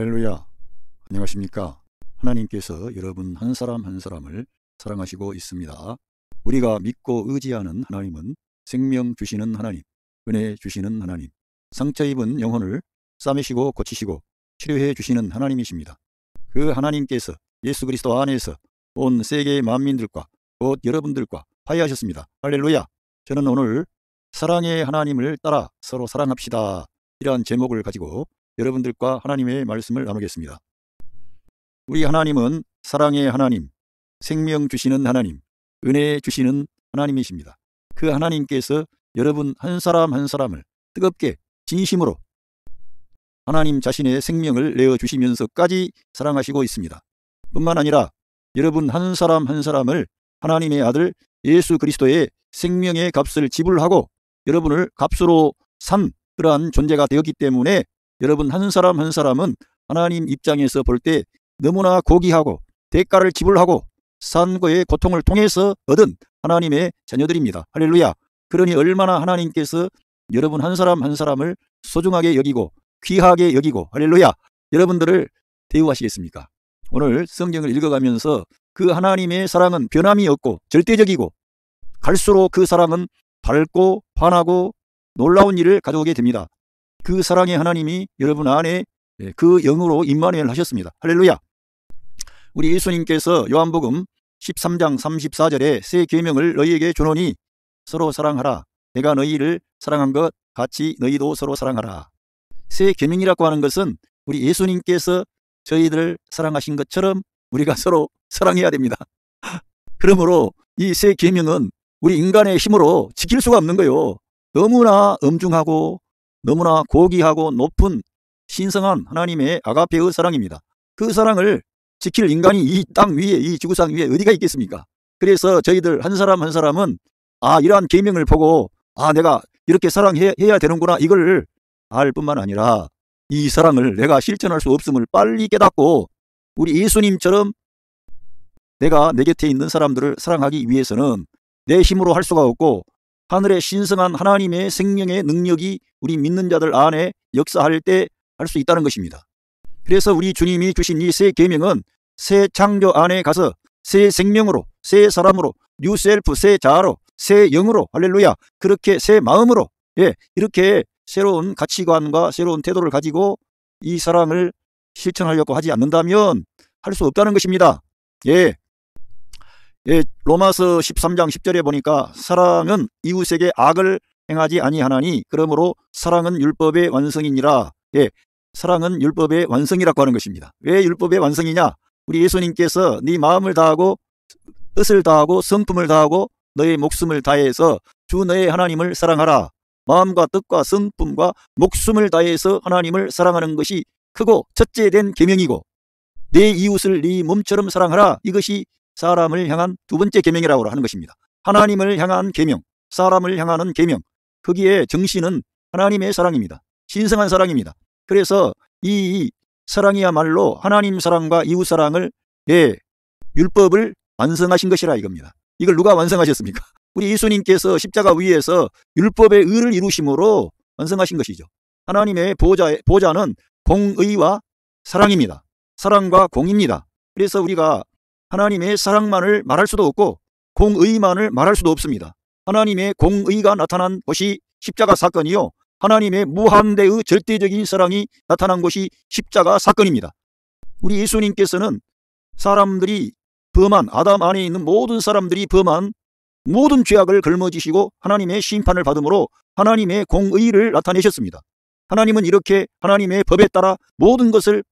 할렐루야. 안녕하십니까. 하나님께서 여러분 한 사람 한 사람을 사랑하시고 있습니다. 우리가 믿고 의지하는 하나님은 생명 주시는 하나님, 은혜 주시는 하나님, 상처 입은 영혼을 싸매시고 고치시고 치료해 주시는 하나님이십니다. 그 하나님께서 예수 그리스도 안에서 온 세계의 만민들과 곧 여러분들과 화해하셨습니다. 할렐루야. 저는 오늘 사랑의 하나님을 따라 서로 사랑합시다, 이러한 제목을 가지고 여러분들과 하나님의 말씀을 나누겠습니다. 우리 하나님은 사랑의 하나님, 생명 주시는 하나님, 은혜 주시는 하나님이십니다. 그 하나님께서 여러분 한 사람 한 사람을 뜨겁게 진심으로 하나님 자신의 생명을 내어주시면서까지 사랑하시고 있습니다. 뿐만 아니라 여러분 한 사람 한 사람을 하나님의 아들 예수 그리스도의 생명의 값을 지불하고 여러분을 값으로 산 그러한 존재가 되었기 때문에 여러분 한 사람 한 사람은 하나님 입장에서 볼 때 너무나 고귀하고 대가를 지불하고 산고의 고통을 통해서 얻은 하나님의 자녀들입니다. 할렐루야. 그러니 얼마나 하나님께서 여러분 한 사람 한 사람을 소중하게 여기고 귀하게 여기고 할렐루야 여러분들을 대우하시겠습니까? 오늘 성경을 읽어가면서 그 하나님의 사랑은 변함이 없고 절대적이고 갈수록 그 사랑은 밝고 환하고 놀라운 일을 가져오게 됩니다. 그 사랑의 하나님이 여러분 안에 그 영으로 임마누엘 하셨습니다. 할렐루야. 우리 예수님께서 요한복음 13장 34절에 새 계명을 너희에게 주노니 서로 사랑하라. 내가 너희를 사랑한 것 같이 너희도 서로 사랑하라. 새 계명이라고 하는 것은 우리 예수님께서 저희들을 사랑하신 것처럼 우리가 서로 사랑해야 됩니다. 그러므로 이 새 계명은 우리 인간의 힘으로 지킬 수가 없는 거예요. 너무나 엄중하고 너무나 고귀하고 높은 신성한 하나님의 아가페의 사랑입니다. 그 사랑을 지킬 인간이 이 땅 위에 이 지구상 위에 어디가 있겠습니까? 그래서 저희들 한 사람 한 사람은 이러한 계명을 보고 내가 이렇게 사랑해야 되는구나 이걸 알 뿐만 아니라 이 사랑을 내가 실천할 수 없음을 빨리 깨닫고 우리 예수님처럼 내가 내 곁에 있는 사람들을 사랑하기 위해서는 내 힘으로 할 수가 없고 하늘의 신성한 하나님의 생명의 능력이 우리 믿는 자들 안에 역사할 때 할 수 있다는 것입니다. 그래서 우리 주님이 주신 이 새 계명은 새 창조 안에 가서 새 생명으로 새 사람으로 뉴셀프 새 자아로 새 영으로 할렐루야 그렇게 새 마음으로 이렇게 새로운 가치관과 새로운 태도를 가지고 이 사랑을 실천하려고 하지 않는다면 할 수 없다는 것입니다. 로마서 13장 10절에 보니까 사랑은 이웃에게 악을 행하지 아니하나니 그러므로 사랑은 율법의 완성이니라. 사랑은 율법의 완성이라고 하는 것입니다. 왜 율법의 완성이냐? 우리 예수님께서 네 마음을 다하고 뜻을 다하고 성품을 다하고 너의 목숨을 다해서 주 너의 하나님을 사랑하라. 마음과 뜻과 성품과 목숨을 다해서 하나님을 사랑하는 것이 크고 첫째 된 계명이고 내 이웃을 네 몸처럼 사랑하라. 이것이 사람을 향한 두 번째 계명이라고 하는 것입니다. 하나님을 향한 계명, 사람을 향하는 계명, 거기에 정신은 하나님의 사랑입니다. 신성한 사랑입니다. 그래서 이 사랑이야말로 하나님 사랑과 이웃 사랑을 율법을 완성하신 것이라 이겁니다. 이걸 누가 완성하셨습니까? 우리 예수님께서 십자가 위에서 율법의 의를 이루심으로 완성하신 것이죠. 하나님의 보좌는 공의와 사랑입니다. 사랑과 공입니다. 그래서 우리가 하나님의 사랑만을 말할 수도 없고 공의만을 말할 수도 없습니다. 하나님의 공의가 나타난 것이 십자가 사건이요. 하나님의 무한대의 절대적인 사랑이 나타난 것이 십자가 사건입니다. 우리 예수님께서는 사람들이 범한 아담 안에 있는 모든 사람들이 범한 모든 죄악을 걸머지시고 하나님의 심판을 받음으로 하나님의 공의를 나타내셨습니다. 하나님은 이렇게 하나님의 법에 따라 모든 것을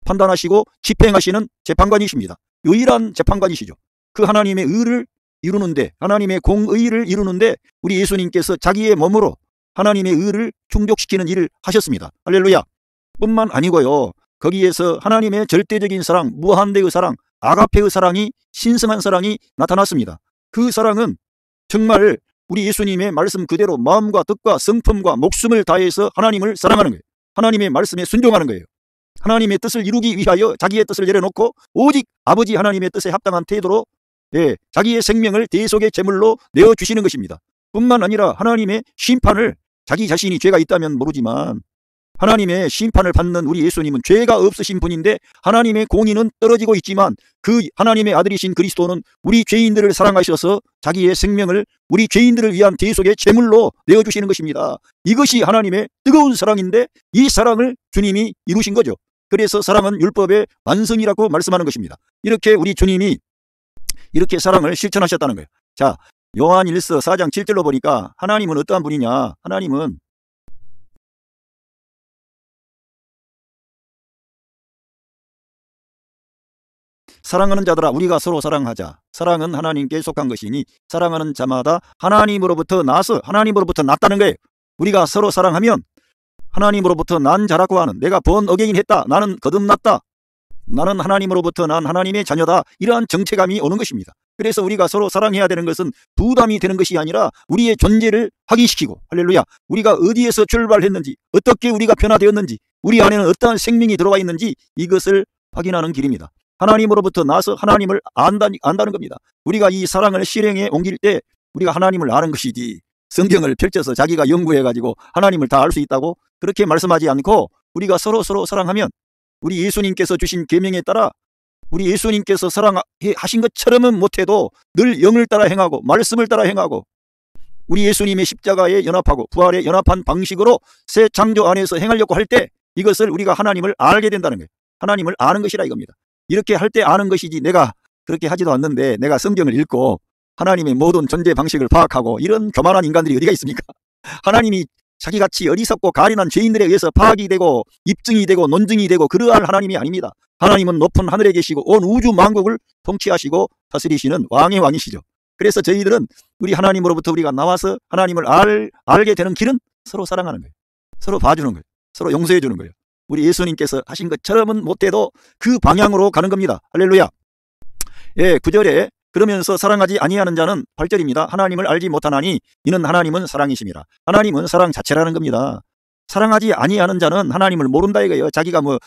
판단하시고 집행하시는 재판관이십니다. 유일한 재판관이시죠. 그 하나님의 의를 이루는데 하나님의 공의를 이루는데 우리 예수님께서 자기의 몸으로 하나님의 의를 충족시키는 일을 하셨습니다. 할렐루야. 뿐만 아니고요. 거기에서 하나님의 절대적인 사랑, 무한대의 사랑, 아가페의 사랑이 신성한 사랑이 나타났습니다. 그 사랑은 정말 우리 예수님의 말씀 그대로 마음과 뜻과 성품과 목숨을 다해서 하나님을 사랑하는 거예요. 하나님의 말씀에 순종하는 거예요. 하나님의 뜻을 이루기 위하여 자기의 뜻을 내려놓고 오직 아버지 하나님의 뜻에 합당한 태도로 자기의 생명을 대속의 제물로 내어주시는 것입니다. 뿐만 아니라 하나님의 심판을 자기 자신이 죄가 있다면 모르지만 하나님의 심판을 받는 우리 예수님은 죄가 없으신 분인데 하나님의 공의는 떨어지고 있지만 그 하나님의 아들이신 그리스도는 우리 죄인들을 사랑하셔서 자기의 생명을 우리 죄인들을 위한 대속의 제물로 내어주시는 것입니다. 이것이 하나님의 뜨거운 사랑인데 이 사랑을 주님이 이루신 거죠. 그래서 사랑은 율법의 완성이라고 말씀하는 것입니다. 이렇게 우리 주님이 이렇게 사랑을 실천하셨다는 거예요. 자, 요한 1서 4장 7절로 보니까 하나님은 어떠한 분이냐? 하나님은 사랑하는 자들아 우리가 서로 사랑하자. 사랑은 하나님께 속한 것이니 사랑하는 자마다 하나님으로부터 나서 하나님으로부터 났다는 거예요. 우리가 서로 사랑하면 하나님으로부터 난 자라고 하는, 내가 본 어게인 했다, 나는 거듭났다, 나는 하나님으로부터 난 하나님의 자녀다, 이러한 정체감이 오는 것입니다. 그래서 우리가 서로 사랑해야 되는 것은 부담이 되는 것이 아니라 우리의 존재를 확인시키고, 할렐루야, 우리가 어디에서 출발했는지, 어떻게 우리가 변화되었는지, 우리 안에는 어떠한 생명이 들어와 있는지 이것을 확인하는 길입니다. 하나님으로부터 나서 하나님을 안다는 겁니다. 우리가 이 사랑을 실행에 옮길 때 우리가 하나님을 아는 것이지, 성경을 펼쳐서 자기가 연구해가지고 하나님을 다 알 수 있다고 그렇게 말씀하지 않고, 우리가 서로 사랑하면 우리 예수님께서 주신 계명에 따라 우리 예수님께서 사랑하신 것처럼은 못해도 늘 영을 따라 행하고 말씀을 따라 행하고 우리 예수님의 십자가에 연합하고 부활에 연합한 방식으로 새 창조 안에서 행하려고 할 때 이것을 우리가 하나님을 알게 된다는 거예요. 하나님을 아는 것이라 이겁니다. 이렇게 할 때 아는 것이지, 내가 그렇게 하지도 않는데 내가 성경을 읽고 하나님의 모든 존재 방식을 파악하고 이런 교만한 인간들이 어디가 있습니까? 하나님이 자기같이 어리석고 가련한 죄인들에 의해서 파악이 되고 입증이 되고 논증이 되고 그러한 하나님이 아닙니다. 하나님은 높은 하늘에 계시고 온 우주 만국을 통치하시고 다스리시는 왕의 왕이시죠. 그래서 저희들은 우리 하나님으로부터 우리가 나와서 하나님을 알게 되는 길은 서로 사랑하는 거예요. 서로 봐주는 거예요. 서로 용서해 주는 거예요. 우리 예수님께서 하신 것처럼은 못해도 그 방향으로 가는 겁니다. 할렐루야. 예, 9절에 그러면서 사랑하지 아니하는 자는 8절입니다. 하나님을 알지 못하나니 이는 하나님은 사랑이심이라. 하나님은 사랑 자체라는 겁니다. 사랑하지 아니하는 자는 하나님을 모른다 이거예요. 자기가 뭐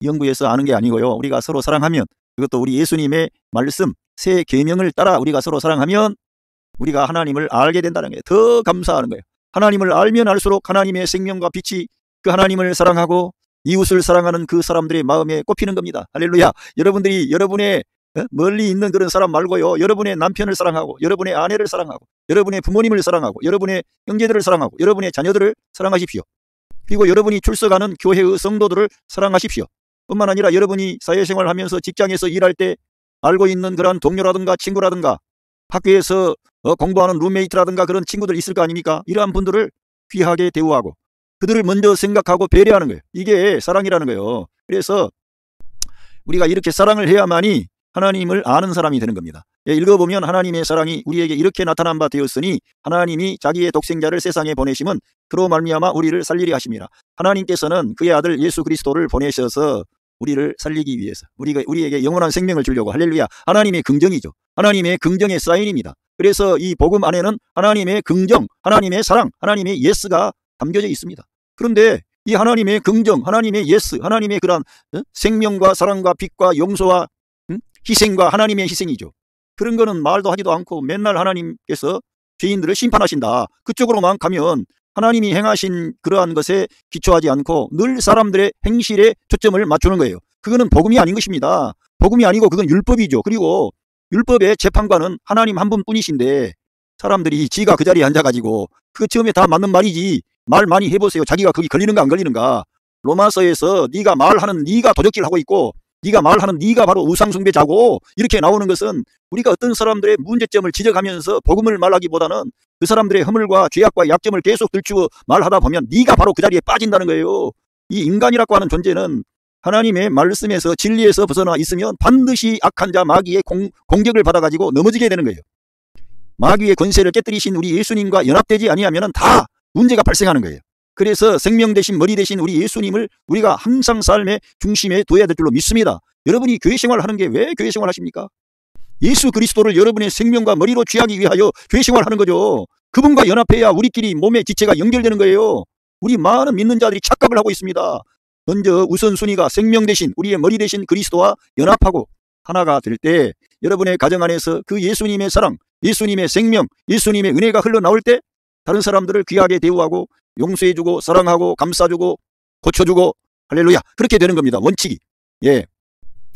연구해서 아는 게 아니고요. 우리가 서로 사랑하면, 이것도 우리 예수님의 말씀 새 계명을 따라 우리가 서로 사랑하면 우리가 하나님을 알게 된다는 거예요. 더 감사하는 거예요. 하나님을 알면 알수록 하나님의 생명과 빛이 그 하나님을 사랑하고 이웃을 사랑하는 그 사람들의 마음에 꼽히는 겁니다. 할렐루야. 여러분들이 여러분의 멀리 있는 그런 사람 말고요, 여러분의 남편을 사랑하고 여러분의 아내를 사랑하고 여러분의 부모님을 사랑하고 여러분의 형제들을 사랑하고 여러분의 자녀들을 사랑하십시오. 그리고 여러분이 출석하는 교회의 성도들을 사랑하십시오. 뿐만 아니라 여러분이 사회생활을 하면서 직장에서 일할 때 알고 있는 그런 동료라든가 친구라든가 학교에서 공부하는 룸메이트라든가 그런 친구들 있을 거 아닙니까? 이러한 분들을 귀하게 대우하고 그들을 먼저 생각하고 배려하는 거예요. 이게 사랑이라는 거예요. 그래서 우리가 이렇게 사랑을 해야만이 하나님을 아는 사람이 되는 겁니다. 읽어보면 하나님의 사랑이 우리에게 이렇게 나타난 바 되었으니 하나님이 자기의 독생자를 세상에 보내심은 그로 말미암아 우리를 살리려 하심이라. 하나님께서는 그의 아들 예수 그리스도를 보내셔서 우리를 살리기 위해서 우리에게 영원한 생명을 주려고, 할렐루야, 하나님의 긍정이죠. 하나님의 긍정의 사인입니다. 그래서 이 복음 안에는 하나님의 긍정, 하나님의 사랑, 하나님의 예스가 담겨져 있습니다. 그런데 이 하나님의 긍정, 하나님의 예스, 하나님의 그런 생명과 사랑과 빛과 용서와 희생과 하나님의 희생이죠. 그런 거는 말도 하지도 않고 맨날 하나님께서 죄인들을 심판하신다, 그쪽으로만 가면 하나님이 행하신 그러한 것에 기초하지 않고 늘 사람들의 행실에 초점을 맞추는 거예요. 그거는 복음이 아닌 것입니다. 복음이 아니고 그건 율법이죠. 그리고 율법의 재판관은 하나님 한 분뿐이신데 사람들이 지가 그 자리에 앉아가지고 그 처음에 다 맞는 말이지, 말 많이 해보세요. 자기가 거기 걸리는가 안 걸리는가. 로마서에서 네가 말하는 네가 도적질 하고 있고 네가 말하는 네가 바로 우상숭배자고 이렇게 나오는 것은 우리가 어떤 사람들의 문제점을 지적하면서 복음을 말하기보다는 그 사람들의 허물과 죄악과 약점을 계속 들추어 말하다 보면 네가 바로 그 자리에 빠진다는 거예요. 이 인간이라고 하는 존재는 하나님의 말씀에서 진리에서 벗어나 있으면 반드시 악한 자 마귀의 공격을 받아가지고 넘어지게 되는 거예요. 마귀의 권세를 깨뜨리신 우리 예수님과 연합되지 아니하면 다 문제가 발생하는 거예요. 그래서 생명 대신 머리 대신 우리 예수님을 우리가 항상 삶의 중심에 둬야 될 줄로 믿습니다. 여러분이 교회 생활하는 게 왜 교회 생활 하십니까? 예수 그리스도를 여러분의 생명과 머리로 취하기 위하여 교회 생활하는 거죠. 그분과 연합해야 우리끼리 몸의 지체가 연결되는 거예요. 우리 많은 믿는 자들이 착각을 하고 있습니다. 먼저 우선순위가 생명 대신 우리의 머리 대신 그리스도와 연합하고 하나가 될 때 여러분의 가정 안에서 그 예수님의 사랑, 예수님의 생명, 예수님의 은혜가 흘러나올 때 다른 사람들을 귀하게 대우하고 용서해주고 사랑하고 감싸주고 고쳐주고 할렐루야 그렇게 되는 겁니다. 원칙이. 예,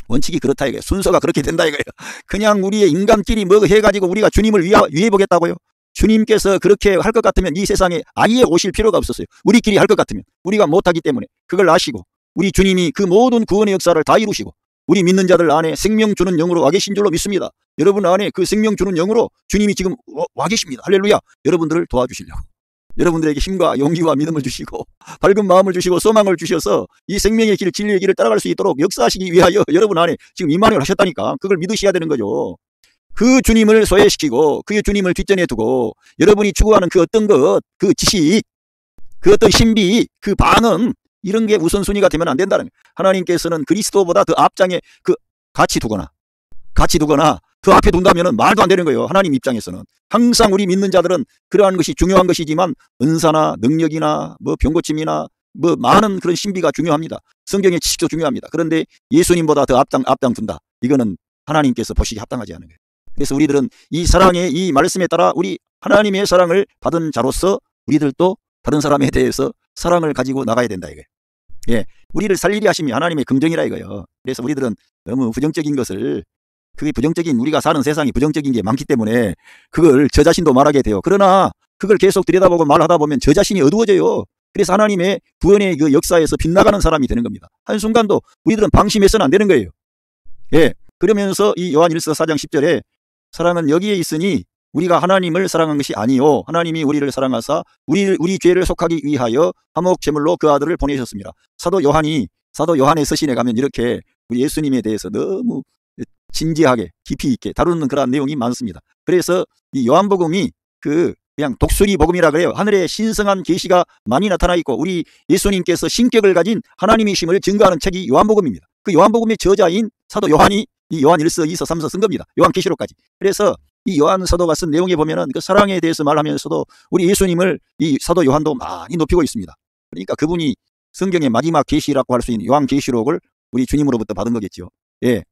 원칙이 그렇다 이거예요. 순서가 그렇게 된다 이거예요. 그냥 우리의 인간끼리 뭐 해가지고 우리가 주님을 위해 보겠다고요? 주님께서 그렇게 할 것 같으면 이 세상에 아예 오실 필요가 없었어요. 우리끼리 할 것 같으면. 우리가 못하기 때문에 그걸 아시고 우리 주님이 그 모든 구원의 역사를 다 이루시고 우리 믿는 자들 안에 생명 주는 영으로 와 계신 줄로 믿습니다. 여러분 안에 그 생명 주는 영으로 주님이 지금 와 계십니다. 할렐루야. 여러분들을 도와주시려고. 여러분들에게 힘과 용기와 믿음을 주시고 밝은 마음을 주시고 소망을 주셔서 이 생명의 길, 진리의 길을 따라갈 수 있도록 역사하시기 위하여 여러분 안에 지금 임마누엘 하셨다니까. 그걸 믿으셔야 되는 거죠. 그 주님을 소외시키고 그 주님을 뒷전에 두고 여러분이 추구하는 그 어떤 것, 그 지식, 그 어떤 신비, 그 반응 이런 게 우선순위가 되면 안 된다는 거예요. 하나님께서는 그리스도보다 더 앞장에 그 같이 두거나 그 앞에 둔다면 말도 안 되는 거예요. 하나님 입장에서는. 항상 우리 믿는 자들은 그러한 것이 중요한 것이지만 은사나 능력이나 뭐 병고침이나 뭐 많은 그런 신비가 중요합니다. 성경의 지식도 중요합니다. 그런데 예수님보다 더 앞장 둔다. 이거는 하나님께서 보시기 합당하지 않은 거예요. 그래서 우리들은 이 사랑의 이 말씀에 따라 우리 하나님의 사랑을 받은 자로서 우리들도 다른 사람에 대해서 사랑을 가지고 나가야 된다 이거예요. 예, 우리를 살리게 하심이 하나님의 긍정이라 이거예요. 그래서 우리들은 너무 부정적인 것을 그게 부정적인 우리가 사는 세상이 부정적인 게 많기 때문에 그걸 저 자신도 말하게 돼요. 그러나 그걸 계속 들여다보고 말하다 보면 저 자신이 어두워져요. 그래서 하나님의 구원의 그 역사에서 빗나가는 사람이 되는 겁니다. 한순간도 우리들은 방심해서는 안 되는 거예요. 예, 그러면서 이 요한일서 4장 10절에 사랑은 여기에 있으니 우리가 하나님을 사랑한 것이 아니요 하나님이 우리를 사랑하사 우리 죄를 속하기 위하여 화목 제물로 그 아들을 보내셨습니다. 사도 요한의 서신에 가면 이렇게 우리 예수님에 대해서 너무 진지하게 깊이 있게 다루는 그런 내용이 많습니다. 그래서 이 요한복음이 그냥 독수리 복음이라 그래요. 하늘에 신성한 계시가 많이 나타나 있고 우리 예수님께서 신격을 가진 하나님이심을 증거하는 책이 요한복음입니다. 그 요한복음의 저자인 사도 요한이 이 요한 1서, 2서, 3서 쓴 겁니다. 요한계시록까지. 그래서 이 요한 사도가 쓴 내용에 보면은 그 사랑에 대해서 말하면서도 우리 예수님을 이 사도 요한도 많이 높이고 있습니다. 그러니까 그분이 성경의 마지막 계시라고 할 수 있는 요한계시록을 우리 주님으로부터 받은 거겠죠. 예.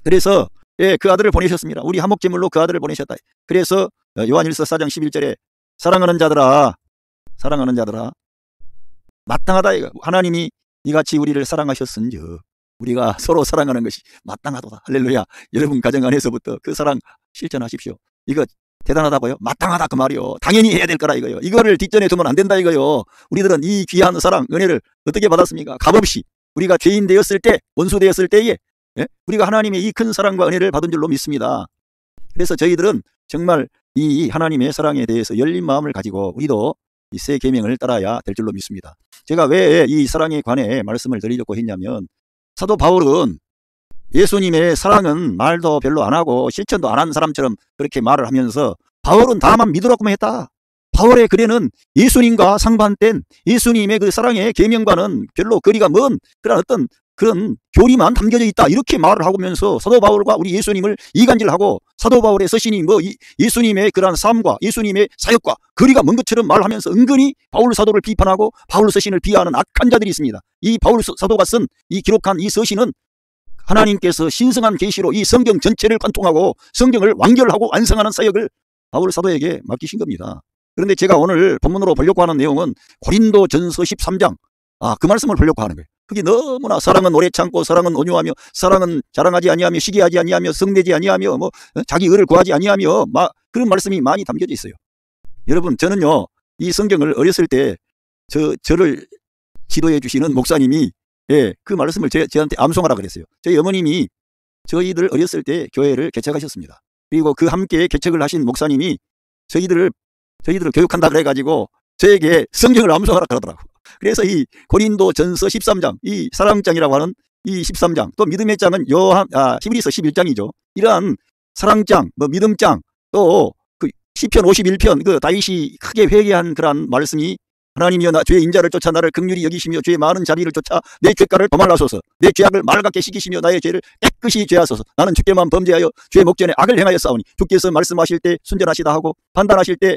그래서 예, 그 아들을 보내셨습니다. 우리 화목제물로 그 아들을 보내셨다. 그래서 요한 1서 4장 11절에 사랑하는 자들아 마땅하다 이거. 하나님이 이같이 우리를 사랑하셨은즉 우리가 서로 사랑하는 것이 마땅하도다. 할렐루야. 여러분 가정 안에서부터 그 사랑 실천하십시오. 이거 대단하다고요? 마땅하다 그 말이요. 당연히 해야 될 거라 이거요. 이거를 뒷전에 두면 안 된다 이거요. 우리들은 이 귀한 사랑 은혜를 어떻게 받았습니까? 값없이 우리가 죄인 되었을 때 원수 되었을 때에 예? 우리가 하나님의 이 큰 사랑과 은혜를 받은 줄로 믿습니다. 그래서 저희들은 정말 이 하나님의 사랑에 대해서 열린 마음을 가지고 우리도 이 새 계명을 따라야 될 줄로 믿습니다. 제가 왜 이 사랑에 관해 말씀을 드리려고 했냐면 사도 바울은 예수님의 사랑은 말도 별로 안 하고 실천도 안 한 사람처럼 그렇게 말을 하면서 바울은 다만 믿으라고만 했다. 바울의 글에는 예수님과 상반된 예수님의 그 사랑의 계명과는 별로 거리가 먼 그런 어떤 그런 교리만 담겨져 있다. 이렇게 말을 하면서 사도 바울과 우리 예수님을 이간질하고 사도 바울의 서신이 뭐 예수님의 그러한 삶과 예수님의 사역과 거리가 먼 것처럼 말하면서 은근히 바울 사도를 비판하고 바울 서신을 비하하는 악한 자들이 있습니다. 이 바울 사도가 쓴 이 기록한 이 서신은 하나님께서 신성한 계시로 이 성경 전체를 관통하고 성경을 완결하고 완성하는 사역을 바울 사도에게 맡기신 겁니다. 그런데 제가 오늘 본문으로 보려고 하는 내용은 고린도전서 13장 그 말씀을 보려고 하는 거예요. 그게 너무나 사랑은 오래 참고 사랑은 온유하며 사랑은 자랑하지 아니하며 시기하지 아니하며 성내지 아니하며 뭐 자기 의를 구하지 아니하며 그런 말씀이 많이 담겨져 있어요. 여러분 저는요 이 성경을 어렸을 때 저를 지도해 주시는 목사님이 그 말씀을 저한테 암송하라 그랬어요. 저희 어머님이 저희들 어렸을 때 교회를 개척하셨습니다. 그리고 그 함께 개척을 하신 목사님이 저희들을 교육한다 그래가지고 저에게 성경을 암송하라 그러더라고. 그래서 이 고린도전서 13장, 이 사랑장이라고 하는 이 13장, 또 믿음의 장은 히브리서 11장이죠. 이러한 사랑장, 믿음장, 또 그 시편 51편 그 다윗이 크게 회개한 그러한 말씀이 하나님이여 나 죄의 인자를 쫓아 나를 긍휼히 여기시며 죄의 많은 자비를 쫓아 내 죄가를 도말하소서. 내 죄악을 말같게 씻기시며 나의 죄를 깨끗이 죄하소서. 나는 주께만 범죄하여 죄의 목전에 악을 행하였사오니 주께서 말씀하실 때 순전하시다 하고 판단하실 때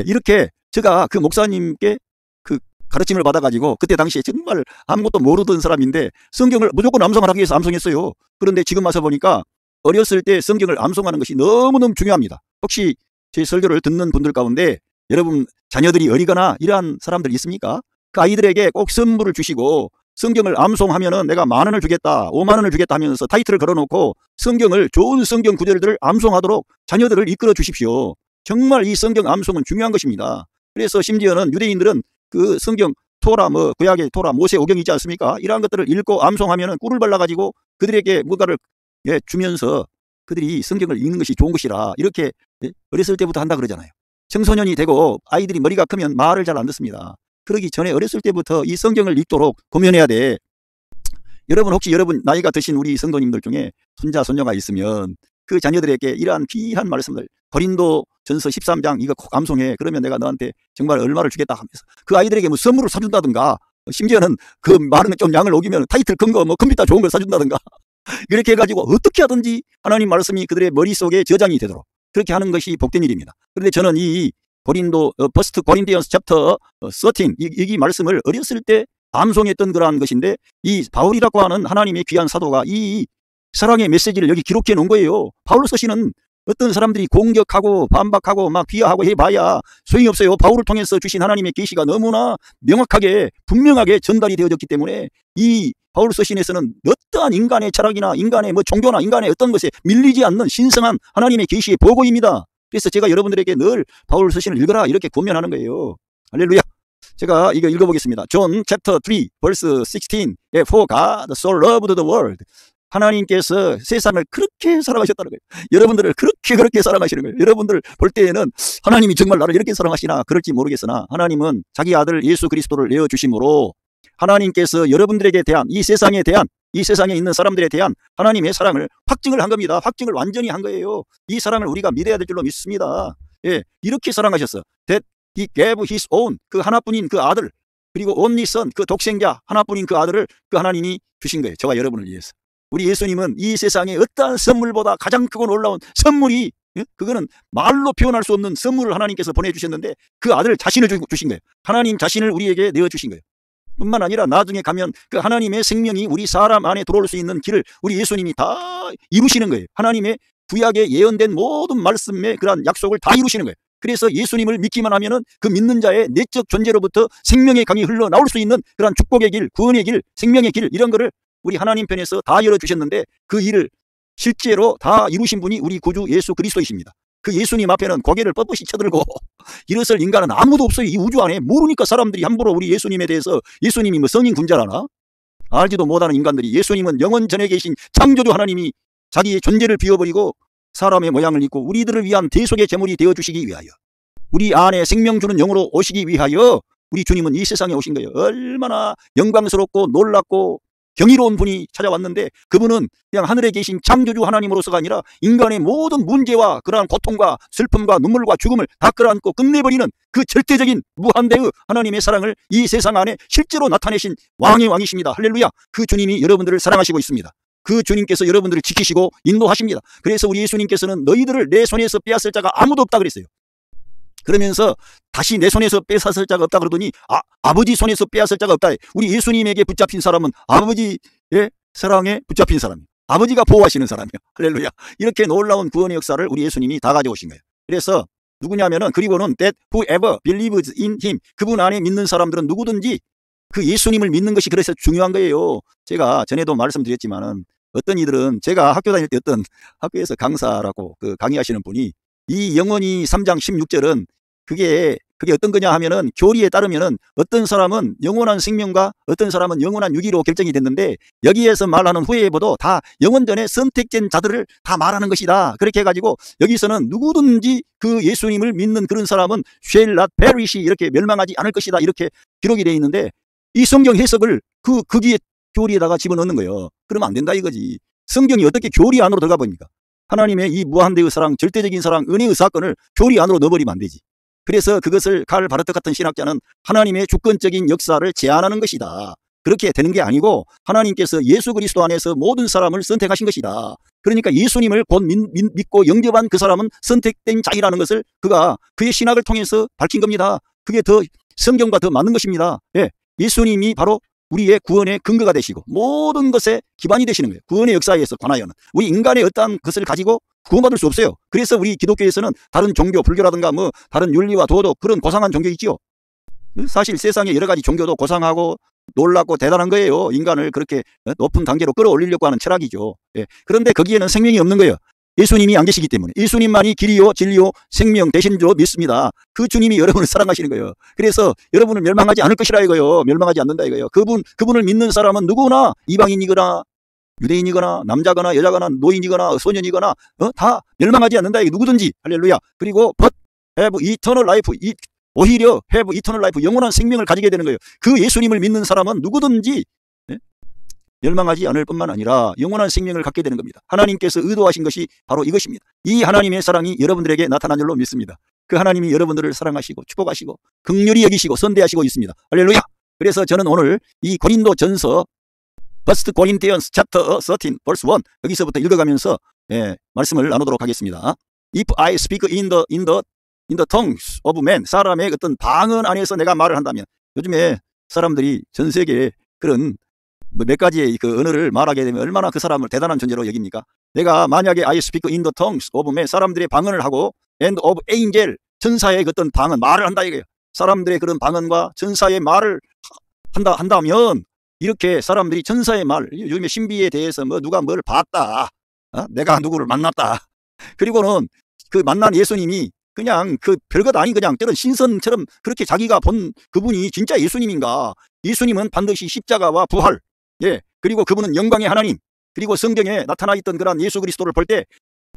이렇게 제가 그 목사님께 그 가르침을 받아가지고 그때 당시에 정말 아무것도 모르던 사람인데 성경을 무조건 암송을 하기 위해서 암송했어요. 그런데 지금 와서 보니까 어렸을 때 성경을 암송하는 것이 너무너무 중요합니다. 혹시 제 설교를 듣는 분들 가운데 여러분 자녀들이 어리거나 이러한 사람들 있습니까? 그 아이들에게 꼭 선물을 주시고 성경을 암송하면은 내가 10,000원을 주겠다, 50,000원을 주겠다 하면서 타이틀을 걸어놓고 성경을, 좋은 성경 구절들을 암송하도록 자녀들을 이끌어 주십시오. 정말 이 성경 암송은 중요한 것입니다. 그래서 심지어는 유대인들은 그 성경 토라, 구약의 토라, 모세 오경이지 않습니까? 이러한 것들을 읽고 암송하면은 꿀을 발라가지고 그들에게 뭔가를 주면서 그들이 성경을 읽는 것이 좋은 것이라 이렇게 어렸을 때부터 한다 그러잖아요. 청소년이 되고 아이들이 머리가 크면 말을 잘 안 듣습니다. 그러기 전에 어렸을 때부터 이 성경을 읽도록 고면해야 돼. 여러분, 혹시 여러분 나이가 드신 우리 성도님들 중에 손자 손녀가 있으면 그 자녀들에게 이러한 귀한 말씀을, 고린도 전서 13장 이거 꼭 암송해, 그러면 내가 너한테 정말 얼마를 주겠다 하면서 그 아이들에게 뭐 선물을 사준다든가, 심지어는 그 말은 좀 양을 녹이면 타이틀 큰 거, 컴퓨터 좋은 걸 사준다든가 이렇게 해가지고 어떻게 하든지 하나님 말씀이 그들의 머릿속에 저장이 되도록 그렇게 하는 것이 복된 일입니다. 그런데 저는 이 고린도 퍼스트 고린디언스 챕터 13 이 말씀을 어렸을 때 암송했던 그러한 것인데, 이 바울이라고 하는 하나님의 귀한 사도가 이 사랑의 메시지를 여기 기록해 놓은 거예요. 바울 서신은 어떤 사람들이 공격하고 반박하고 막 비하하고 해봐야 소용이 없어요. 바울을 통해서 주신 하나님의 계시가 너무나 명확하게 분명하게 전달이 되어졌기 때문에 이 바울 서신에서는 어떠한 인간의 철학이나 인간의 종교나 인간의 어떤 것에 밀리지 않는 신성한 하나님의 계시의 보고입니다. 그래서 제가 여러분들에게 늘 바울 서신을 읽어라 이렇게 권면하는 거예요. 할렐루야. 제가 이거 읽어보겠습니다. 존 챕터 3 벌스 16 For God so loved the world. 하나님께서 세상을 그렇게 사랑하셨다는 거예요. 여러분들을 그렇게 사랑하시는 거예요. 여러분들 볼 때에는 하나님이 정말 나를 이렇게 사랑하시나 그럴지 모르겠으나, 하나님은 자기 아들 예수 그리스도를 내어주심으로 하나님께서 여러분들에게 대한, 이 세상에 대한, 이 세상에 있는 사람들에 대한 하나님의 사랑을 확증을 한 겁니다. 확증을 완전히 한 거예요. 이 사랑을 우리가 믿어야 될 줄로 믿습니다. 이렇게 사랑하셨어. That he gave his own, 그 하나뿐인 그 아들, 그리고 only son, 그 독생자 하나뿐인 그 아들을 그 하나님이 주신 거예요. 저와 여러분을 위해서. 우리 예수님은 이 세상에 어떠한 선물보다 가장 크고 놀라운 선물이, 그거는 말로 표현할 수 없는 선물을 하나님께서 보내주셨는데 그 아들 자신을 주신 거예요. 하나님 자신을 우리에게 내어주신 거예요. 뿐만 아니라 나중에 가면 그 하나님의 생명이 우리 사람 안에 들어올 수 있는 길을 우리 예수님이 다 이루시는 거예요. 하나님의 구약에 예언된 모든 말씀의 그러한 약속을 다 이루시는 거예요. 그래서 예수님을 믿기만 하면은 그 믿는 자의 내적 존재로부터 생명의 강이 흘러나올 수 있는 그러한 축복의 길, 구원의 길, 생명의 길, 이런 거를 우리 하나님 편에서 다 열어주셨는데 그 일을 실제로 다 이루신 분이 우리 구주 예수 그리스도이십니다. 그 예수님 앞에는 고개를 뻣뻣이 쳐들고 일어설 인간은 아무도 없어요. 이 우주 안에. 모르니까 사람들이 함부로 우리 예수님에 대해서 예수님이 성인 군자라나 알지도 못하는 인간들이, 예수님은 영원 전에 계신 창조주 하나님이 자기의 존재를 비워버리고 사람의 모양을 입고 우리들을 위한 대속의 제물이 되어주시기 위하여, 우리 안에 생명 주는 영으로 오시기 위하여 우리 주님은 이 세상에 오신 거예요. 얼마나 영광스럽고 놀랍고 경이로운 분이 찾아왔는데, 그분은 그냥 하늘에 계신 창조주 하나님으로서가 아니라 인간의 모든 문제와 그러한 고통과 슬픔과 눈물과 죽음을 다 끌어안고 끝내버리는 그 절대적인 무한대의 하나님의 사랑을 이 세상 안에 실제로 나타내신 왕의 왕이십니다. 할렐루야. 그 주님이 여러분들을 사랑하시고 있습니다. 그 주님께서 여러분들을 지키시고 인도하십니다. 그래서 우리 예수님께서는 너희들을 내 손에서 빼앗을 자가 아무도 없다 그랬어요. 그러면서 다시 내 손에서 빼앗을 자가 없다 그러더니 아버지 손에서 빼앗을 자가 없다. 우리 예수님에게 붙잡힌 사람은 아버지의 사랑에 붙잡힌 사람이에요. 아버지가 보호하시는 사람이에요. 할렐루야. 이렇게 놀라운 구원의 역사를 우리 예수님이 다 가져오신 거예요. 그래서 누구냐면은, 그리고는 that whoever believes in him, 그분 안에 믿는 사람들은 누구든지 그 예수님을 믿는 것이 그래서 중요한 거예요. 제가 전에도 말씀드렸지만은 어떤 이들은, 제가 학교 다닐 때 어떤 학교에서 강사라고 그 강의하시는 분이 이 영언이 3장 16절은 그게 어떤 거냐 하면은, 교리에 따르면은 어떤 사람은 영원한 생명과 어떤 사람은 영원한 유기로 결정이 됐는데, 여기에서 말하는 후에보다 다 영원전에 선택된 자들을 다 말하는 것이다. 그렇게 해가지고 여기서는 누구든지 그 예수님을 믿는 그런 사람은 shall not perish, 이렇게 멸망하지 않을 것이다, 이렇게 기록이 되어 있는데, 이 성경 해석을 거기에 교리에다가 집어넣는 거예요. 그러면 안 된다 이거지. 성경이 어떻게 교리 안으로 들어가 봅니까? 하나님의 이 무한대의 사랑, 절대적인 사랑, 은혜의 사건을 교리 안으로 넣어버리면 안 되지. 그래서 그것을 칼 바르트 같은 신학자는 하나님의 주권적인 역사를 제한하는 것이다. 그렇게 되는 게 아니고 하나님께서 예수 그리스도 안에서 모든 사람을 선택하신 것이다. 그러니까 예수님을 곧 믿고 영접한 그 사람은 선택된 자이라는 것을 그가 그의 신학을 통해서 밝힌 겁니다. 그게 더 성경과 더 맞는 것입니다. 예수님이 바로 우리의 구원의 근거가 되시고 모든 것에 기반이 되시는 거예요. 구원의 역사에서 관하여는 우리 인간의 어떠한 것을 가지고 구원받을 수 없어요. 그래서 우리 기독교에서는 다른 종교, 불교라든가 다른 윤리와 도덕, 그런 고상한 종교 있지요. 사실 세상에 여러 가지 종교도 고상하고 놀랍고 대단한 거예요. 인간을 그렇게 높은 단계로 끌어올리려고 하는 철학이죠. 예. 그런데 거기에는 생명이 없는 거예요. 예수님이 안 계시기 때문에. 예수님만이 길이요 진리요 생명 되신 줄 믿습니다. 그 주님이 여러분을 사랑하시는 거예요. 그래서 여러분을 멸망하지 않을 것이라 이거요. 멸망하지 않는다 이거요. 그분을 믿는 사람은 누구나 이방인이거나 유대인이거나 남자거나 여자거나 노인이거나 소년이거나 다 멸망하지 않는다 이게 누구든지. 할렐루야. 그리고 but have eternal life. 오히려 have eternal life, 영원한 생명을 가지게 되는 거예요. 그 예수님을 믿는 사람은 누구든지 멸망하지 않을 뿐만 아니라 영원한 생명을 갖게 되는 겁니다. 하나님께서 의도하신 것이 바로 이것입니다. 이 하나님의 사랑이 여러분들에게 나타난 줄로 믿습니다. 그 하나님이 여러분들을 사랑하시고 축복하시고 긍휼히 여기시고 선대하시고 있습니다. 할렐루야. 그래서 저는 오늘 이 고린도전서 1 Corinthians chapter 13 verse 1 여기서부터 읽어가면서 말씀을 나누도록 하겠습니다. If I speak in the tongues of men, 사람의 어떤 방언 안에서 내가 말을 한다면, 요즘에 사람들이 전 세계에 그런 몇 가지의 그 언어를 말하게 되면 얼마나 그 사람을 대단한 존재로 여깁니까? 내가 만약에 I speak in the tongues of men, 사람들의 방언을 하고 and of angel, 천사의 어떤 방언, 말을 한다 이거예요. 사람들의 그런 방언과 천사의 말을 한다면 이렇게 사람들이 천사의 말, 요즘에 신비에 대해서 뭐 누가 뭘 봤다, 내가 누구를 만났다, 그리고는 그 만난 예수님이 그냥 그 별것 아닌 그냥 때론 신선처럼 그렇게 자기가 본 그분이 진짜 예수님인가? 예수님은 반드시 십자가와 부활, 그리고 그분은 영광의 하나님, 그리고 성경에 나타나 있던 그런 예수 그리스도를 볼 때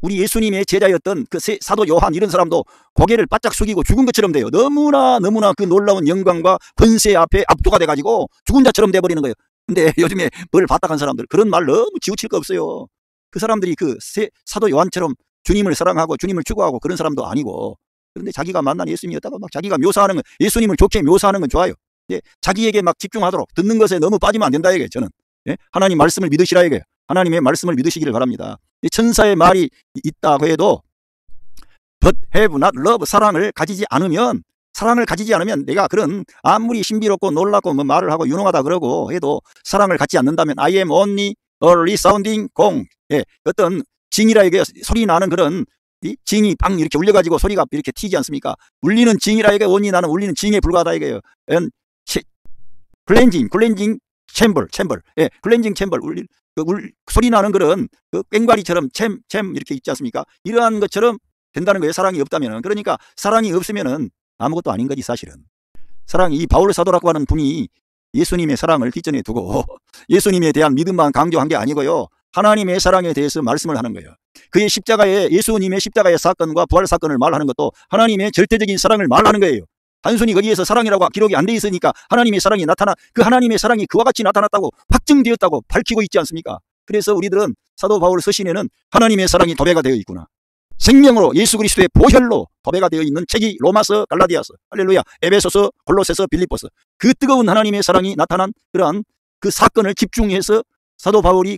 우리 예수님의 제자였던 그 사도 요한 이런 사람도 고개를 바짝 숙이고 죽은 것처럼 돼요. 너무나 그 놀라운 영광과 권세 앞에 압도가 돼가지고 죽은 자처럼 돼버리는 거예요. 근데 요즘에 뭘 봤다 한 사람들 그런 말 너무 지우칠 거 없어요. 그 사람들이 그 사도 요한처럼 주님을 사랑하고 주님을 추구하고 그런 사람도 아니고, 그런데 자기가 만난 예수님이었다고 막 자기가 묘사하는 건, 예수님을 좋게 묘사하는 건 좋아요. 자기에게 막 집중하도록, 듣는 것에 너무 빠지면 안 된다 이거예요. 저는 하나님 말씀을 믿으시라 이거예요. 하나님의 말씀을 믿으시기를 바랍니다. 천사의 말이 있다고 해도 but have not love, 사랑을 가지지 않으면 내가 그런 아무리 신비롭고 놀랍고 뭐 말을 하고 유능하다 그러고 해도 사랑을 갖지 않는다면 I am only a resounding gong, 어떤 징이라 이게 소리 나는 그런 징이 빵 이렇게 울려가지고 소리가 이렇게 튀지 않습니까? 울리는 징이라 이게 원이 나는 울리는 징에 불과하다 이게요. 클렌징 챔버, 클렌징 챔버, 소리 나는 그런 그 꽹과리처럼 챔 이렇게 있지 않습니까? 이러한 것처럼 된다는 거예요. 사랑이 없다면은. 그러니까 사랑이 없으면은 아무것도 아닌 거지 사실은. 이 바울 사도라고 하는 분이 예수님의 사랑을 뒷전에 두고 예수님에 대한 믿음만 강조한 게 아니고요. 하나님의 사랑에 대해서 말씀을 하는 거예요. 그의 예수님의 십자가의 사건과 부활 사건을 말하는 것도 하나님의 절대적인 사랑을 말하는 거예요. 단순히 거기에서 사랑이라고 기록이 안 돼 있으니까 하나님의 사랑이 그 하나님의 사랑이 그와 같이 나타났다고 확증되었다고 밝히고 있지 않습니까? 그래서 우리들은 사도 바울 서신에는 하나님의 사랑이 도배가 되어 있구나, 생명으로 예수 그리스도의 보혈로 도배가 되어 있는 책이 로마서, 갈라디아서, 할렐루야, 에베소서, 골로새서, 빌립보서, 그 뜨거운 하나님의 사랑이 나타난 그러한 그 사건을 집중해서 사도 바울이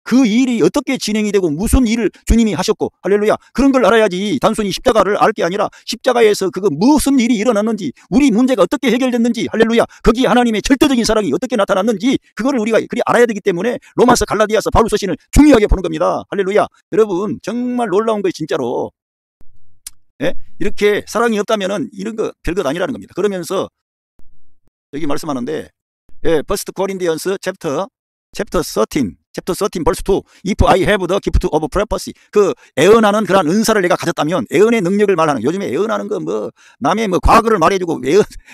그 일이 어떻게 진행이 되고 무슨 일을 주님이 하셨고, 할렐루야, 그런 걸 알아야지 단순히 십자가를 알 게 아니라 십자가에서 무슨 일이 일어났는지, 우리 문제가 어떻게 해결됐는지, 할렐루야, 거기 하나님의 절대적인 사랑이 어떻게 나타났는지 그거를 우리가 그리 알아야 되기 때문에 로마서, 갈라디아서, 바울 서신을 중요하게 보는 겁니다. 할렐루야. 여러분 정말 놀라운 거예요 진짜로. 이렇게 사랑이 없다면은 이런 거 별것 아니라는 겁니다. 그러면서 여기 말씀하는데 1 Corinthians chapter 13 verse 2 If I have the gift of prophecy, 그 애언하는 그런 은사를 내가 가졌다면, 애언의 능력을 말하는, 요즘에 애언하는 거 남의 과거를 말해주고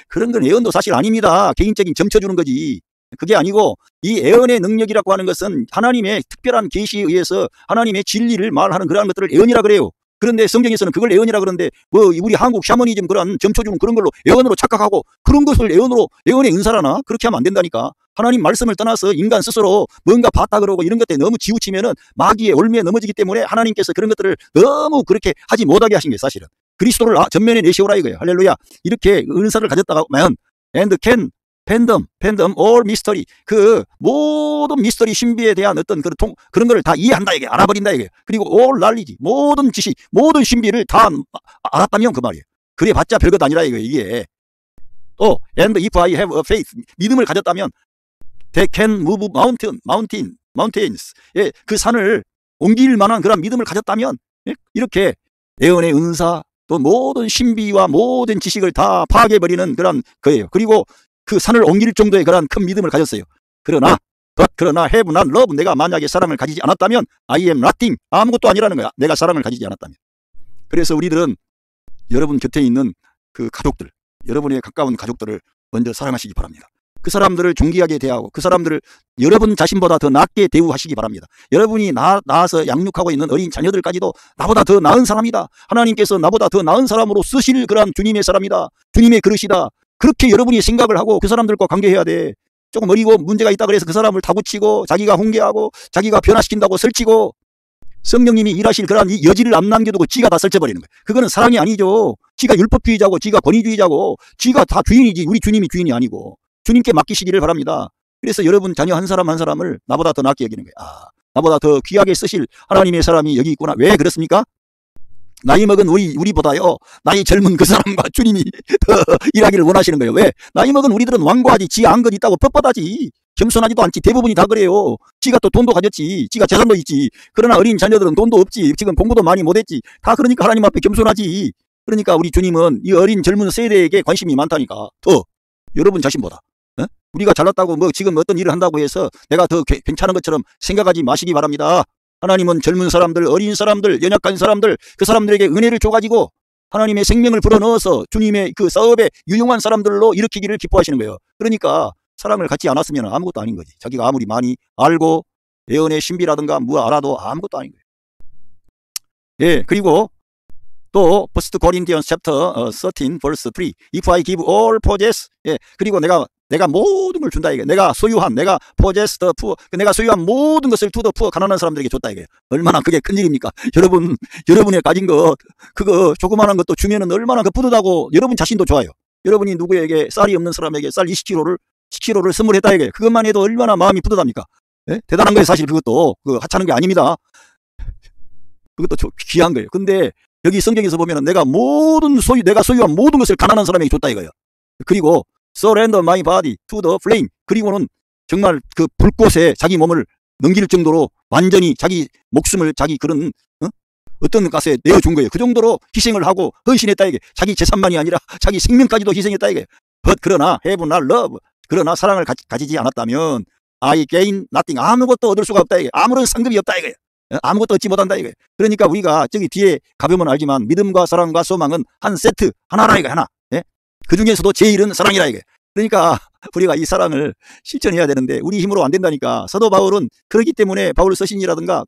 그런 건 애언도 사실 아닙니다. 개인적인 점쳐주는 거지. 그게 아니고 이 애언의 능력이라고 하는 것은 하나님의 특별한 계시에 의해서 하나님의 진리를 말하는 그러한 것들을 애언이라 그래요. 그런데 성경에서는 그걸 애언이라 그러는데 우리 한국 샤머니즘 그런 점쳐주는 그런 걸로 애언으로 착각하고 그런 것을 애언의 은사라나? 그렇게 하면 안 된다니까. 하나님 말씀을 떠나서 인간 스스로 뭔가 봤다 그러고 이런 것들에 너무 지우치면은 마귀의 올무에 넘어지기 때문에 하나님께서 그런 것들을 너무 그렇게 하지 못하게 하신 거예요. 사실은 그리스도를 전면에 내세우라 이거예요. 할렐루야. 이렇게 은사를 가졌다가 하면 and can 팬덤 all mystery, 그 모든 미스터리 신비에 대한 어떤 그런 거를 다 이해한다 이게, 알아버린다 이게. 그리고 all knowledge, 모든 지식, 모든 신비를 다 알았다면 그 말이에요. 그래 봤자 별것 아니라 이게. and if I have a faith, 믿음을 가졌다면 they can move mountains, 그 산을 옮길 만한 그런 믿음을 가졌다면, 이렇게 애언의 은사, 또 모든 신비와 모든 지식을 다 파괴해버리는 그런 거예요. 그리고 그 산을 옮길 정도의 그런 큰 믿음을 가졌어요. 그러나 have not love, 내가 만약에 사랑을 가지지 않았다면 I am nothing, 아무것도 아니라는 거야. 내가 사랑을 가지지 않았다면. 그래서 우리들은 여러분 곁에 있는 그 가족들, 여러분의 가까운 가족들을 먼저 사랑하시기 바랍니다. 그 사람들을 존귀하게 대하고 그 사람들을 여러분 자신보다 더 낫게 대우하시기 바랍니다. 여러분이 낳아서 양육하고 있는 어린 자녀들까지도 나보다 더 나은 사람이다. 하나님께서 나보다 더 나은 사람으로 쓰실 그런 주님의 사람이다. 주님의 그릇이다. 그렇게 여러분이 생각을 하고 그 사람들과 관계해야 돼. 조금 어리고 문제가 있다 그래서 그 사람을 다구치고 자기가 훈계하고 자기가 변화시킨다고 설치고 성령님이 일하실 그런 이 여지를 안 남겨두고 지가 다 설쳐버리는 거예요. 그거는 사랑이 아니죠. 지가 율법주의자고 지가 권위주의자고 지가 다 주인이지 우리 주님이 주인이 아니고 주님께 맡기시기를 바랍니다. 그래서 여러분 자녀 한 사람 한 사람을 나보다 더 낫게 여기는 거예요. 나보다 더 귀하게 쓰실 하나님의 사람이 여기 있구나. 왜 그렇습니까? 나이 먹은 우리보다요 나이 젊은 그 사람과 주님이 더 일하기를 원하시는 거예요. 왜? 나이 먹은 우리들은 완고하지 지 안 것 있다고 뻣뻣하지 겸손하지도 않지. 대부분이 다 그래요. 지가 또 돈도 가졌지 지가 재산도 있지. 그러나 어린 자녀들은 돈도 없지 지금 공부도 많이 못했지. 다 그러니까 하나님 앞에 겸손하지. 그러니까 우리 주님은 이 어린 젊은 세대에게 관심이 많다니까. 더 여러분 자신보다 우리가 잘났다고 뭐 지금 어떤 일을 한다고 해서 내가 더 괜찮은 것처럼 생각하지 마시기 바랍니다. 하나님은 젊은 사람들, 어린 사람들, 연약한 사람들, 그 사람들에게 은혜를 줘가지고 하나님의 생명을 불어넣어서 주님의 그 사업에 유용한 사람들로 일으키기를 기뻐하시는 거예요. 그러니까 사랑을 갖지 않았으면 아무것도 아닌 거지. 자기가 아무리 많이 알고 예언의 신비라든가 뭐 알아도 아무것도 아닌 거예요. 예, 그리고 또 1 Corinthians chapter 13 verse 3 If I give all possess, 예, 그리고 내가 모든 걸 준다 이게. 내가 소유한, 내가 possess the poor, 내가 소유한 모든 것을 to the poor, 가난한 사람들에게 줬다 이게. 얼마나 그게 큰 일입니까? 여러분의 가진 것 그거 조그마한 것도 주면은 얼마나 그 뿌듯하고 여러분 자신도 좋아요. 여러분이 누구에게 쌀이 없는 사람에게 쌀 10kg를 선물했다 이게. 그것만 해도 얼마나 마음이 뿌듯합니까? 예? 대단한 거예요. 사실 그것도 그 하찮은 게 아닙니다. 그것도 귀한 거예요. 근데 여기 성경에서 보면은 내가 소유한 모든 것을 가난한 사람에게 줬다 이거예요. 그리고 surrender my body to the flame, 그리고는 정말 그 불꽃에 자기 몸을 넘길 정도로 완전히 자기 목숨을 자기 그런 어떤 것에 내어준 거예요. 그 정도로 희생을 하고 헌신했다 이게. 자기 재산만이 아니라 자기 생명까지도 희생했다 이게. 그러나 have not love, 그러나 사랑을 가지지 않았다면 I gain nothing, 아무것도 얻을 수가 없다 이게. 아무런 상급이 없다 이거예요. 아무것도 얻지 못한다 이거예요. 그러니까 우리가 저기 뒤에 가보면 알지만 믿음과 사랑과 소망은 한 세트, 하나라 이거 하나. 예? 그 중에서도 제일은 사랑이라 이게. 그러니까 우리가 이 사랑을 실천해야 되는데 우리 힘으로 안 된다니까. 사도 바울은 그렇기 때문에 바울 서신이라든가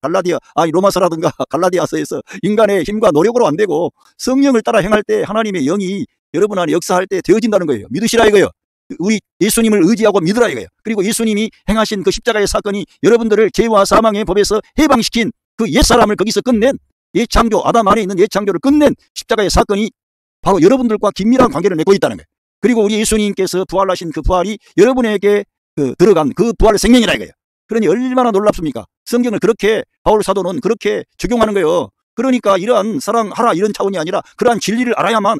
로마서라든가 갈라디아서에서 인간의 힘과 노력으로 안 되고 성령을 따라 행할 때 하나님의 영이 여러분 안에 역사할 때 되어진다는 거예요. 믿으시라 이거예요. 우리 예수님을 의지하고 믿으라 이거예요. 그리고 예수님이 행하신 그 십자가의 사건이 여러분들을 죄와 사망의 법에서 해방시킨 그 옛사람을 거기서 끝낸 옛창조, 아담 안에 있는 옛창조를 끝낸 십자가의 사건이 바로 여러분들과 긴밀한 관계를 맺고 있다는 거예요. 그리고 우리 예수님께서 부활하신 그 부활이 여러분에게 들어간 그 부활의 생명이라 이거예요. 그러니 얼마나 놀랍습니까? 성경을 그렇게 바울 사도는 그렇게 적용하는 거예요. 그러니까 이러한 사랑하라 이런 차원이 아니라 그러한 진리를 알아야만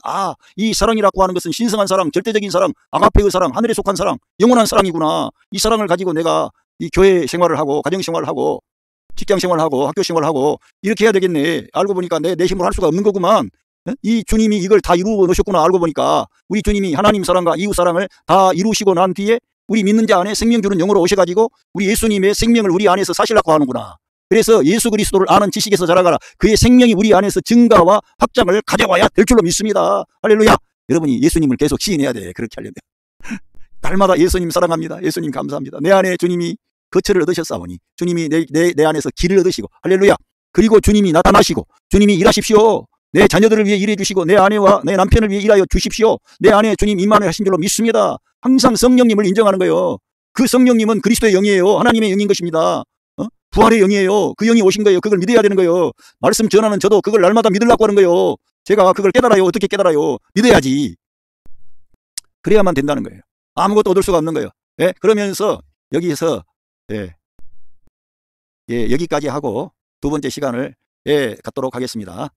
이 사랑이라고 하는 것은 신성한 사랑, 절대적인 사랑, 아가페의 사랑, 하늘에 속한 사랑, 영원한 사랑이구나. 이 사랑을 가지고 내가 이 교회 생활을 하고 가정 생활을 하고 직장 생활을 하고 학교 생활을 하고 이렇게 해야 되겠네. 알고 보니까 내 힘으로 할 수가 없는 거구만. 이 주님이 이걸 다 이루어 놓으셨구나. 알고 보니까 우리 주님이 하나님 사랑과 이웃 사랑을 다 이루시고 난 뒤에 우리 믿는 자 안에 생명 주는 영으로 오셔가지고 우리 예수님의 생명을 우리 안에서 사시려고 하는구나. 그래서 예수 그리스도를 아는 지식에서 자라가라. 그의 생명이 우리 안에서 증가와 확장을 가져와야 될 줄로 믿습니다. 할렐루야. 여러분이 예수님을 계속 시인해야 돼. 그렇게 하려면. 날마다 예수님 사랑합니다. 예수님 감사합니다. 내 안에 주님이 거처를 얻으셨사오니 주님이 내 안에서 길을 얻으시고 할렐루야. 그리고 주님이 나타나시고 주님이 일하십시오. 내 자녀들을 위해 일해 주시고 내 아내와 내 남편을 위해 일하여 주십시오. 내 안에 주님 임만을 하신 줄로 믿습니다. 항상 성령님을 인정하는 거예요. 그 성령님은 그리스도의 영이에요. 하나님의 영인 것입니다. 부활의 영이에요. 그 영이 오신 거예요. 그걸 믿어야 되는 거예요. 말씀 전하는 저도 그걸 날마다 믿으려고 하는 거예요. 제가 그걸 깨달아요. 어떻게 깨달아요? 믿어야지. 그래야만 된다는 거예요. 아무것도 얻을 수가 없는 거예요. 예? 그러면서 여기서 여기까지 하고 두 번째 시간을 갖도록 하겠습니다.